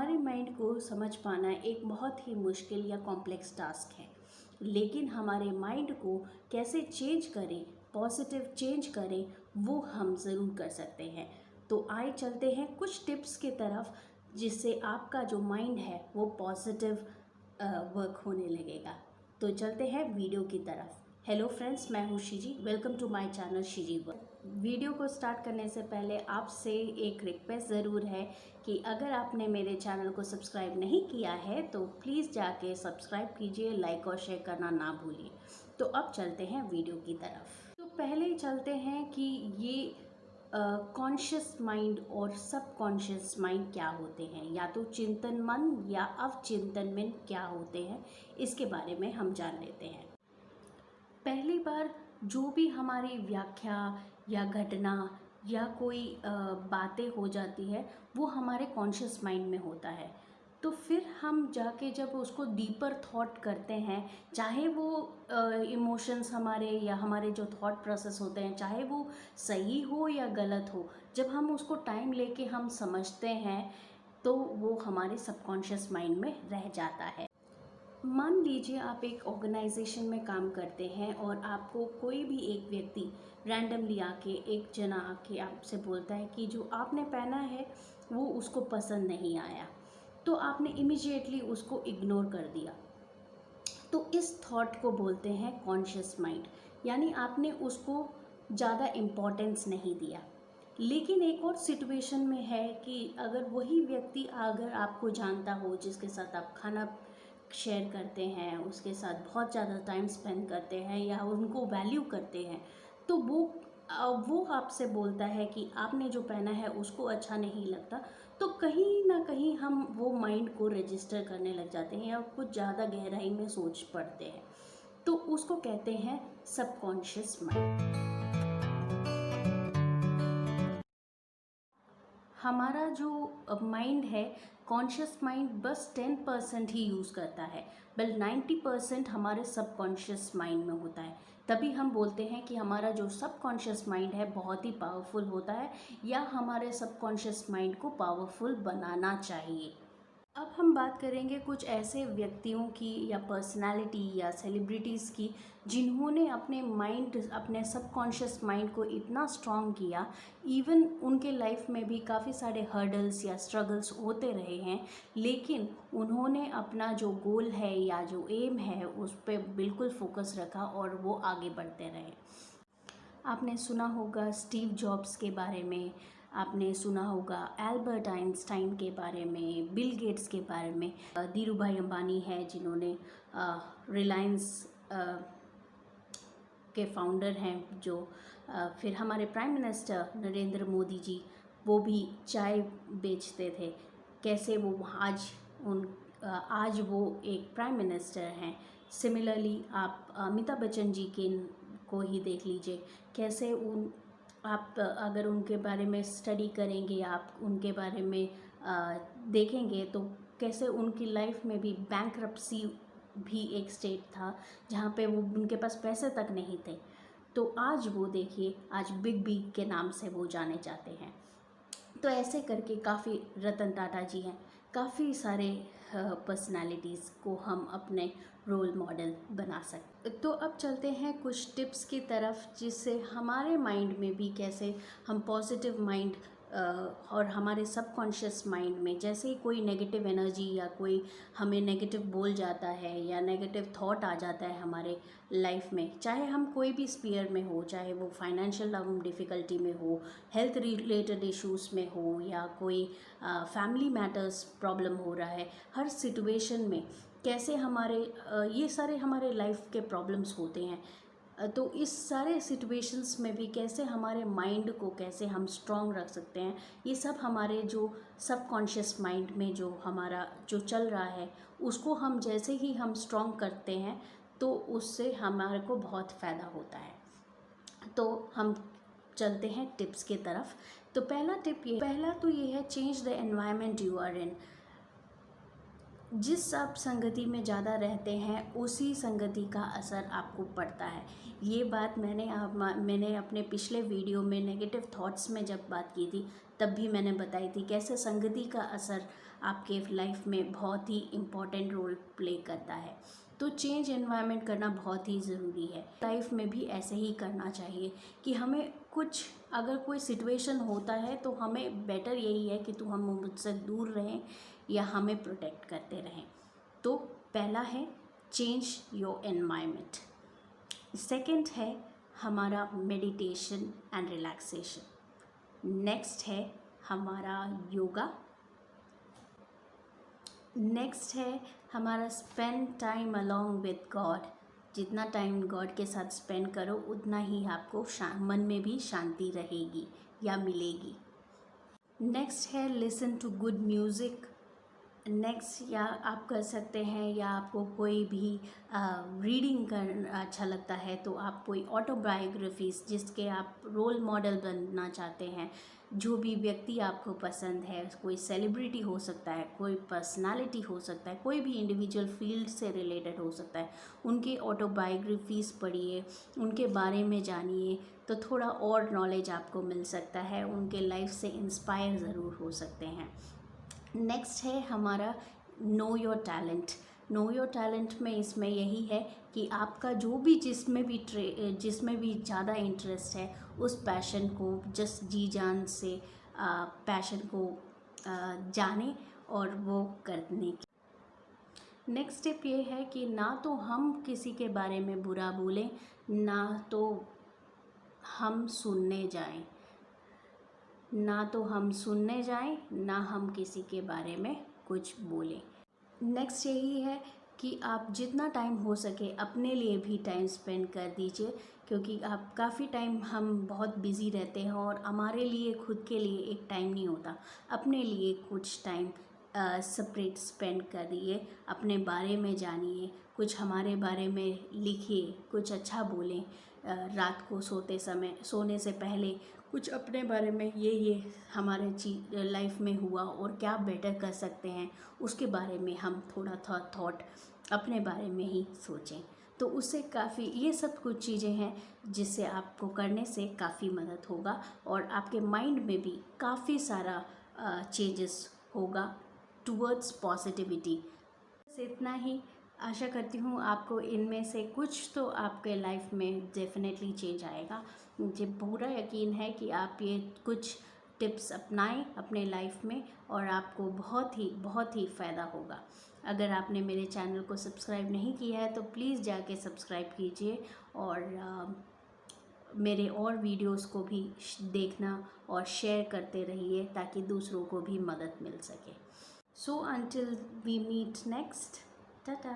हमारे माइंड को समझ पाना एक बहुत ही मुश्किल या कॉम्प्लेक्स टास्क है, लेकिन हमारे माइंड को कैसे चेंज करें, पॉजिटिव चेंज करें, वो हम ज़रूर कर सकते हैं। तो आइए चलते हैं कुछ टिप्स की तरफ, जिससे आपका जो माइंड है वो पॉजिटिव वर्क होने लगेगा। तो चलते हैं वीडियो की तरफ। हेलो फ्रेंड्स, मैं हूँ Shiji. Welcome to my channel Shiji world. Video को स्टार्ट करने से पहले आपसे एक रिक्वेस्ट ज़रूर है कि अगर आपने मेरे चैनल को सब्सक्राइब नहीं किया है तो प्लीज़ जाके सब्सक्राइब कीजिए, लाइक और शेयर करना ना भूलिए। तो अब चलते हैं वीडियो की तरफ। तो पहले चलते हैं कि ये कॉन्शियस माइंड और सब कॉन्शियस माइंड क्या होते हैं, या तो चिंतन मन या अवचिंतन मन क्या होते हैं, इसके बारे में हम जान लेते हैं। पहली बार जो भी हमारी व्याख्या या घटना या कोई बातें हो जाती है वो हमारे कॉन्शियस माइंड में होता है। तो फिर हम जाके जब उसको डीपर थॉट करते हैं, चाहे वो इमोशंस हमारे या हमारे जो थॉट प्रोसेस होते हैं, चाहे वो सही हो या गलत हो, जब हम उसको टाइम लेके हम समझते हैं तो वो हमारे सबकॉन्शियस माइंड में रह जाता है। मान लीजिए आप एक ऑर्गेनाइजेशन में काम करते हैं और आपको कोई भी एक व्यक्ति रैंडमली आके, एक जना आके आपसे बोलता है कि जो आपने पहना है वो उसको पसंद नहीं आया, तो आपने इमिजिएटली उसको इग्नोर कर दिया। तो इस थॉट को बोलते हैं कॉन्शियस माइंड, यानी आपने उसको ज़्यादा इम्पोर्टेंस नहीं दिया। लेकिन एक और सिचुएशन में है कि अगर वही व्यक्ति अगर आपको जानता हो, जिसके साथ आप खाना शेयर करते हैं, उसके साथ बहुत ज़्यादा टाइम स्पेंड करते हैं या उनको वैल्यू करते हैं, तो वो आपसे बोलता है कि आपने जो पहना है उसको अच्छा नहीं लगता, तो कहीं ना कहीं हम वो माइंड को रजिस्टर करने लग जाते हैं या कुछ ज़्यादा गहराई में सोच पड़ते हैं। तो उसको कहते हैं सबकॉन्शियस माइंड। हमारा जो माइंड है, कॉन्शियस माइंड बस 10% ही यूज़ करता है, बल 90% हमारे सबकॉन्शियस माइंड में होता है। तभी हम बोलते हैं कि हमारा जो सबकॉन्शियस माइंड है बहुत ही पावरफुल होता है, या हमारे सबकॉन्शियस माइंड को पावरफुल बनाना चाहिए। अब हम बात करेंगे कुछ ऐसे व्यक्तियों की या पर्सनालिटी या सेलिब्रिटीज़ की, जिन्होंने अपने माइंड, अपने सबकॉन्शियस माइंड को इतना स्ट्रॉन्ग किया। इवन उनके लाइफ में भी काफ़ी सारे हर्डल्स या स्ट्रगल्स होते रहे हैं, लेकिन उन्होंने अपना जो गोल है या जो एम है उस पर बिल्कुल फोकस रखा और वो आगे बढ़ते रहे। आपने सुना होगा स्टीव जॉब्स के बारे में, आपने सुना होगा एल्बर्ट आइंस्टाइन के बारे में, बिल गेट्स के बारे में, धीरू भाई अंबानी है जिन्होंने रिलायंस के फाउंडर हैं, जो फिर हमारे प्राइम मिनिस्टर नरेंद्र मोदी जी, वो भी चाय बेचते थे। कैसे वो आज वो एक प्राइम मिनिस्टर हैं। सिमिलरली आप अमिताभ बच्चन जी के को ही देख लीजिए, कैसे आप अगर उनके बारे में स्टडी करेंगे, आप उनके बारे में देखेंगे, तो कैसे उनकी लाइफ में भी बैंक्रप्सी भी एक स्टेट था जहाँ पे वो उनके पास पैसे तक नहीं थे। तो आज वो देखिए, आज बिग बी के नाम से वो जाने जाते हैं। तो ऐसे करके काफ़ी, रतन टाटा जी हैं, काफ़ी सारे पर्सनालिटीज़ को हम अपने रोल मॉडल बना सकते। तो अब चलते हैं कुछ टिप्स की तरफ, जिससे हमारे माइंड में भी कैसे हम पॉजिटिव माइंड और हमारे सबकॉन्शियस माइंड में जैसे ही कोई नेगेटिव एनर्जी या कोई हमें नेगेटिव बोल जाता है या नेगेटिव थॉट आ जाता है हमारे लाइफ में, चाहे हम कोई भी स्पीयर में हो, चाहे वो फाइनेंशियल हम डिफ़िकल्टी में हो, हेल्थ रिलेटेड इश्यूज़ में हो, या कोई फैमिली मैटर्स प्रॉब्लम हो रहा है, हर सिचुएशन में कैसे हमारे ये सारे हमारे लाइफ के प्रॉब्लम्स होते हैं। तो इस सारे सिचुएशंस में भी कैसे हमारे माइंड को कैसे हम स्ट्रॉन्ग रख सकते हैं, ये सब हमारे जो सबकॉन्शियस माइंड में जो हमारा जो चल रहा है, उसको हम जैसे ही हम स्ट्रॉन्ग करते हैं तो उससे हमारे को बहुत फ़ायदा होता है। तो हम चलते हैं टिप्स की तरफ। तो पहला तो ये है, change the environment you are in. जिस आप संगति में ज़्यादा रहते हैं उसी संगति का असर आपको पड़ता है। ये बात मैंने अपने पिछले वीडियो में नेगेटिव थॉट्स में जब बात की थी तब भी मैंने बताई थी कैसे संगति का असर आपके लाइफ में बहुत ही इम्पॉर्टेंट रोल प्ले करता है। तो चेंज एनवायरनमेंट करना बहुत ही ज़रूरी है। लाइफ में भी ऐसे ही करना चाहिए कि हमें कुछ अगर कोई सिचुएशन होता है तो हमें बेटर यही है कि हम मुझसे दूर रहें या हमें प्रोटेक्ट करते रहें। तो पहला है चेंज योर एनवायरनमेंट। सेकंड है हमारा मेडिटेशन एंड रिलैक्सेशन। नेक्स्ट है हमारा योगा। नेक्स्ट है हमारा spend time along with God. जितना टाइम गॉड के साथ स्पेंड करो उतना ही आपको मन में भी शांति रहेगी या मिलेगी। नेक्स्ट है listen to good music. Next या आप कर सकते हैं या आपको कोई भी रीडिंग करना अच्छा लगता है तो आप कोई ऑटोबायोग्राफीज़ जिसके आप रोल मॉडल बनना चाहते हैं, जो भी व्यक्ति आपको पसंद है, कोई सेलिब्रिटी हो सकता है, कोई पर्सनालिटी हो सकता है, कोई भी इंडिविजुअल फील्ड से रिलेटेड हो सकता है, उनकी ऑटोबायोग्राफीज़ पढ़िए, उनके बारे में जानिए तो थोड़ा और नॉलेज आपको मिल सकता है, उनके लाइफ से इंस्पायर ज़रूर हो सकते हैं। नेक्स्ट है हमारा know your talent. Know your talent में इसमें यही है कि आपका जो भी जिसमें भी ज़्यादा इंटरेस्ट है उस पैशन को जस्ट जी जान से पैशन को जाने और वो करने की। नेक्स्ट स्टेप ये है कि ना तो हम किसी के बारे में बुरा बोलें, ना तो हम सुनने जाएं, ना हम किसी के बारे में कुछ बोलें। नेक्स्ट यही है कि आप जितना टाइम हो सके अपने लिए भी टाइम स्पेंड कर दीजिए, क्योंकि आप काफ़ी टाइम हम बहुत बिज़ी रहते हैं और हमारे लिए खुद के लिए एक टाइम नहीं होता। अपने लिए कुछ टाइम सेपरेट स्पेंड करिए, अपने बारे में जानिए, कुछ हमारे बारे में लिखिए, कुछ अच्छा बोलें। रात को सोने से पहले कुछ अपने बारे में ये हमारे लाइफ में हुआ और क्या बेटर कर सकते हैं उसके बारे में हम थोड़ा थॉट अपने बारे में ही सोचें। तो उससे काफ़ी ये सब कुछ चीज़ें हैं जिससे आपको करने से काफ़ी मदद होगा और आपके माइंड में भी काफ़ी सारा चेंजेस होगा टुवर्ड्स पॉजिटिविटी। बस इतना ही। आशा करती हूँ आपको इनमें से कुछ तो आपके लाइफ में डेफिनेटली चेंज आएगा। मुझे पूरा यकीन है कि आप ये कुछ टिप्स अपनाएं अपने लाइफ में और आपको बहुत ही फ़ायदा होगा। अगर आपने मेरे चैनल को सब्सक्राइब नहीं किया है तो प्लीज़ जाके सब्सक्राइब कीजिए और मेरे और वीडियोस को भी देखना और शेयर करते रहिए ताकि दूसरों को भी मदद मिल सके। So until we meet next, ta-ta.